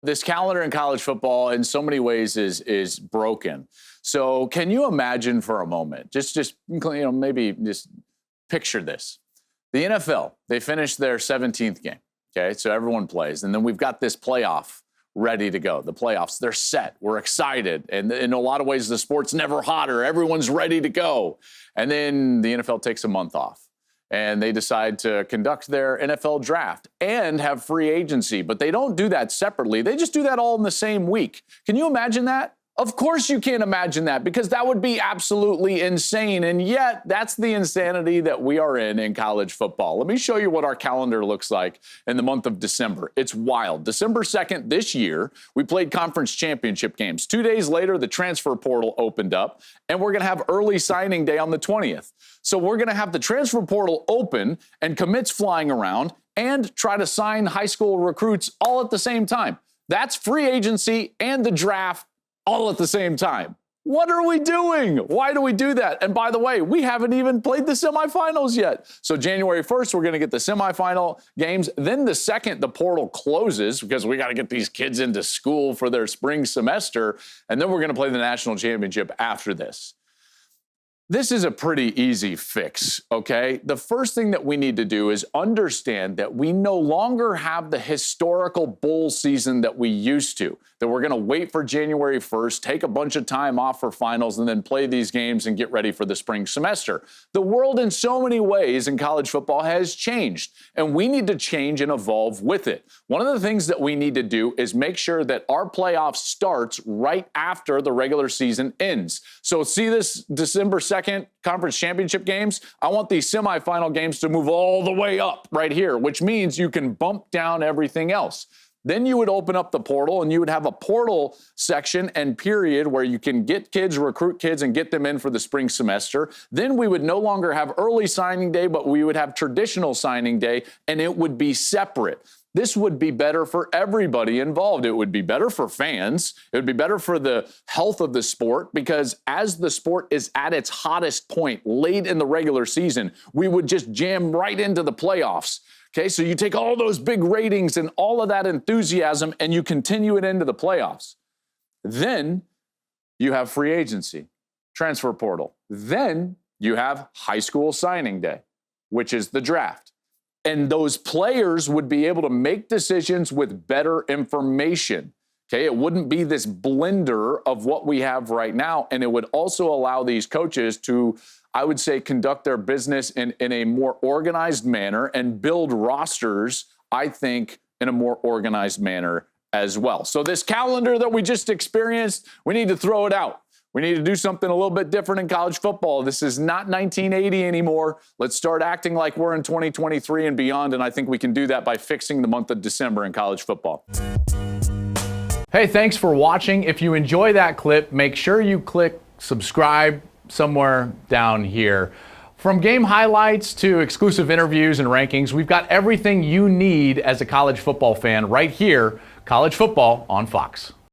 This calendar in college football in so many ways is broken. So can you imagine for a moment, maybe just picture this. The NFL, they finished their 17th game, okay? So everyone plays, and then we've got this playoff ready to go. The playoffs, they're set. We're excited. And in a lot of ways, the sport's never hotter. Everyone's ready to go. And then the NFL takes a month off. And they decide to conduct their NFL draft and have free agency. But they don't do that separately. They just do that all in the same week. Can you imagine that? Of course you can't imagine that, because that would be absolutely insane. And yet, that's the insanity that we are in college football. Let me show you what our calendar looks like in the month of December. It's wild. December 2nd this year, we played conference championship games. 2 days later, the transfer portal opened up, and we're going to have early signing day on the 20th. So we're going to have the transfer portal open and commits flying around and try to sign high school recruits all at the same time. That's free agency and the draft all at the same time. What are we doing? Why do we do that? And by the way, we haven't even played the semifinals yet. So January 1st, we're going to get the semifinal games. Then the second the portal closes, because we got to get these kids into school for their spring semester, and then we're going to play the national championship after this. This is a pretty easy fix, okay? The first thing that we need to do is understand that we no longer have the historical bowl season that we used to, that we're going to wait for January 1st, take a bunch of time off for finals, and then play these games and get ready for the spring semester. The world in so many ways in college football has changed, and we need to change and evolve with it. One of the things that we need to do is make sure that our playoff starts right after the regular season ends. So see this December 2nd conference championship games? I want these semifinal games to move all the way up right here, which means you can bump down everything else. Then you would open up the portal, and you would have a portal section and period where you can get kids, recruit kids, and get them in for the spring semester. Then we would no longer have early signing day, but we would have traditional signing day, and it would be separate. This would be better for everybody involved. It would be better for fans. It would be better for the health of the sport, because as the sport is at its hottest point late in the regular season, we would just jam right into the playoffs. Okay, so you take all those big ratings and all of that enthusiasm and you continue it into the playoffs. Then you have free agency, transfer portal. Then you have high school signing day, which is the draft. And those players would be able to make decisions with better information. Okay, it wouldn't be this blender of what we have right now. And it would also allow these coaches to, I would say, conduct their business in a more organized manner and build rosters, I think, in a more organized manner as well. So this calendar that we just experienced, we need to throw it out. We need to do something a little bit different in college football. This is not 1980 anymore. Let's start acting like we're in 2023 and beyond, and I think we can do that by fixing the month of December in college football. Hey, thanks for watching. If you enjoy that clip, make sure you click subscribe somewhere down here. From game highlights to exclusive interviews and rankings, we've got everything you need as a college football fan right here, College Football on Fox.